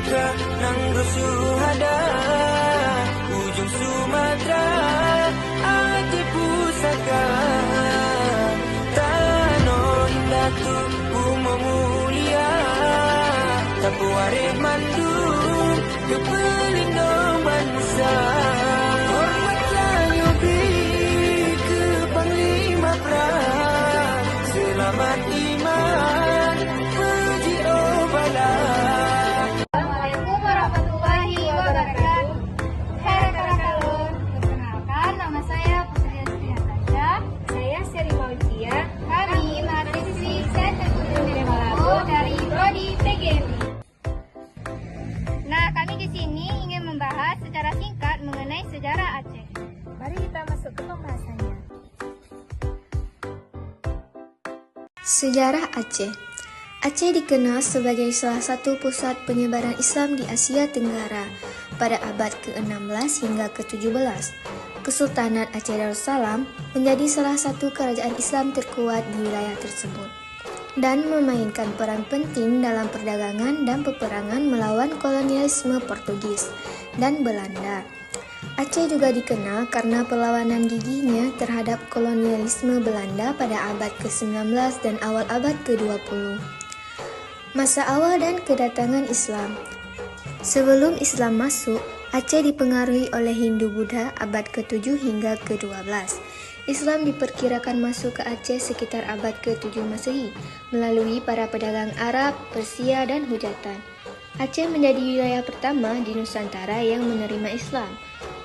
Mekah nang bersuhada, ujung Sumatera Aceh pusaka. Tanah indah tu umum mulia, Tapuareh mandung ke pelindung bangsa. Hormatlah Yobi ke Panglima Perang, selamat iman puji obala. Assalamualaikum warahmatullahi wabarakatuh. Hai rekan-rekan kalun, perkenalkan nama saya Putri Astri Natasha. Saya Seri Maulia. Kami mahasiswi Teknik Malabu dari Prodi PGMI. Nah, kami di sini ingin membahas secara singkat mengenai sejarah Aceh. Mari kita masuk ke pembahasannya. Sejarah Aceh. Aceh dikenal sebagai salah satu pusat penyebaran Islam di Asia Tenggara pada abad ke-16 hingga ke-17. Kesultanan Aceh Darussalam menjadi salah satu kerajaan Islam terkuat di wilayah tersebut dan memainkan peran penting dalam perdagangan dan peperangan melawan kolonialisme Portugis dan Belanda. Aceh juga dikenal karena perlawanan gigihnya terhadap kolonialisme Belanda pada abad ke-19 dan awal abad ke-20. Masa awal dan kedatangan Islam. Sebelum Islam masuk, Aceh dipengaruhi oleh Hindu-Buddha abad ke-7 hingga ke-12. Islam diperkirakan masuk ke Aceh sekitar abad ke-7 Masehi melalui para pedagang Arab, Persia, dan Hujatan. Aceh menjadi wilayah pertama di Nusantara yang menerima Islam.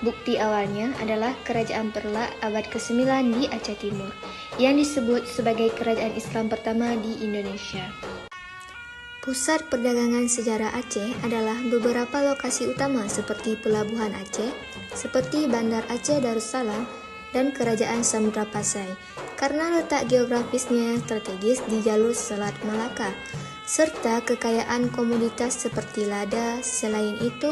Bukti awalnya adalah Kerajaan Perlak abad ke-9 di Aceh Timur, yang disebut sebagai kerajaan Islam pertama di Indonesia. Pusat perdagangan sejarah Aceh adalah beberapa lokasi utama seperti Pelabuhan Aceh, seperti Bandar Aceh Darussalam, dan Kerajaan Samudra Pasai, karena letak geografisnya yang strategis di jalur Selat Malaka, serta kekayaan komoditas seperti lada. Selain itu,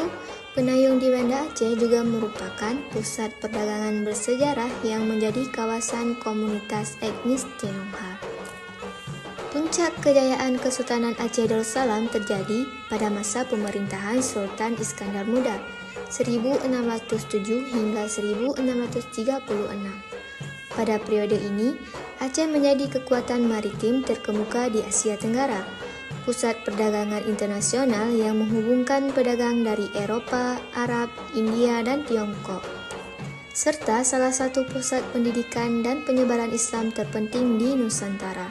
Penayung di Banda Aceh juga merupakan pusat perdagangan bersejarah yang menjadi kawasan komunitas etnis Tionghoa. Puncak kejayaan Kesultanan Aceh Darussalam terjadi pada masa pemerintahan Sultan Iskandar Muda 1607 hingga 1636. Pada periode ini, Aceh menjadi kekuatan maritim terkemuka di Asia Tenggara, pusat perdagangan internasional yang menghubungkan pedagang dari Eropa, Arab, India, dan Tiongkok, serta salah satu pusat pendidikan dan penyebaran Islam terpenting di Nusantara.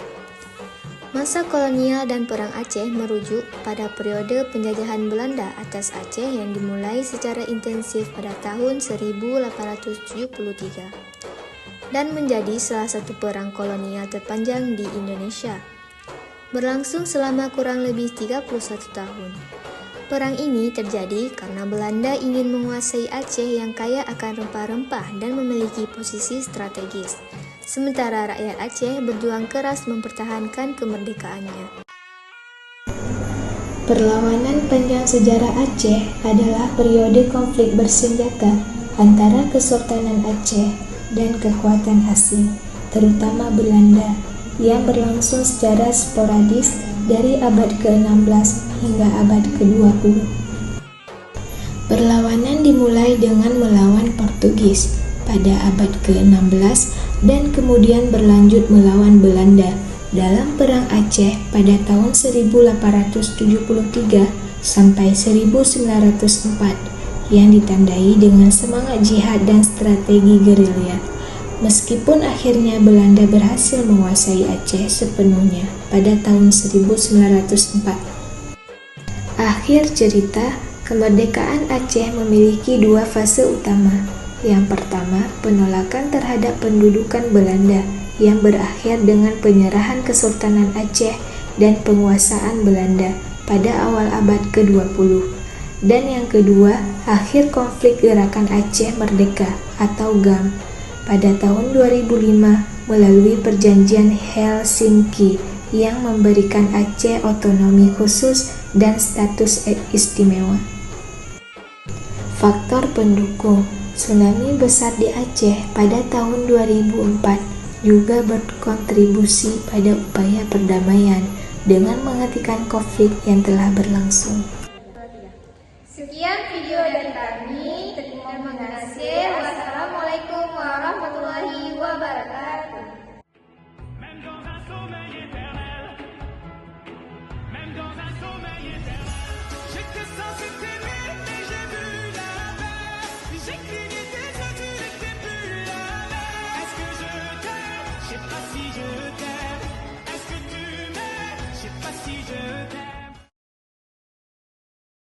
Masa kolonial dan Perang Aceh merujuk pada periode penjajahan Belanda atas Aceh yang dimulai secara intensif pada tahun 1873 dan menjadi salah satu perang kolonial terpanjang di Indonesia. Berlangsung selama kurang lebih 31 tahun. Perang ini terjadi karena Belanda ingin menguasai Aceh yang kaya akan rempah-rempah dan memiliki posisi strategis. Sementara rakyat Aceh berjuang keras mempertahankan kemerdekaannya. Perlawanan panjang sejarah Aceh adalah periode konflik bersenjata antara Kesultanan Aceh dan kekuatan asing, terutama Belanda, yang berlangsung secara sporadis dari abad ke-16 hingga abad ke-20. Perlawanan dimulai dengan melawan Portugis pada abad ke-16 dan kemudian berlanjut melawan Belanda dalam Perang Aceh pada tahun 1873 sampai 1904 yang ditandai dengan semangat jihad dan strategi gerilya. Meskipun akhirnya Belanda berhasil menguasai Aceh sepenuhnya pada tahun 1904. Akhir cerita, kemerdekaan Aceh memiliki dua fase utama. Yang pertama, penolakan terhadap pendudukan Belanda yang berakhir dengan penyerahan Kesultanan Aceh dan penguasaan Belanda pada awal abad ke-20. Dan yang kedua, akhir konflik Gerakan Aceh Merdeka atau GAM pada tahun 2005 melalui Perjanjian Helsinki yang memberikan Aceh otonomi khusus dan status istimewa. Faktor pendukung. Tsunami besar di Aceh pada tahun 2004 juga berkontribusi pada upaya perdamaian dengan menghentikan konflik yang telah berlangsung. kasih. Wassalamualaikum warahmatullahi wabarakatuh. Même dans un sommeil éternel, même dans un sommeil éternel, j'étais censé t'aimer.